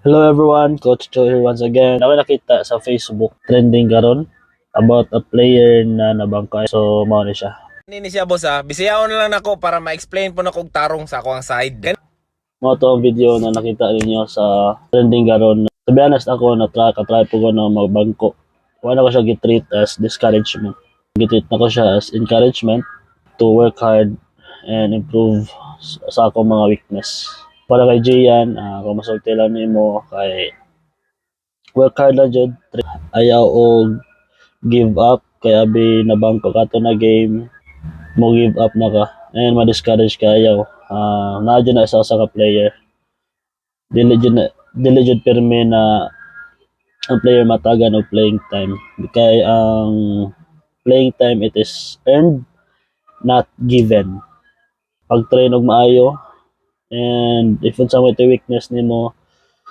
Hello everyone, Coach Joe here once again. Ako nakita sa Facebook trending karon about a player na nabangkay. So mao ni siya. Nini siya boss bisiyaon na lang nako para ma-explain po na kog tarong sa akong side. Mao to ang video na nakita ninyo sa trending karon. To be honest ako na-try po ko na magbangko. Wala ko siya gitreat as discouragement. Gitreat na ko siya as encouragement to work hard and improve sa akong mga weakness. Para kay Gian, kung masulti lang nimo kay work hard lang jud. Ayaw og give up kaya abi nabangko ka to na game mo give up na ka and ma-discourage ka ayaw na sa ka player dili jud perme na ang player matagan og playing time kay ang playing time it is earned not given. Pag train og maayo and if unsa mo ito weakness nimo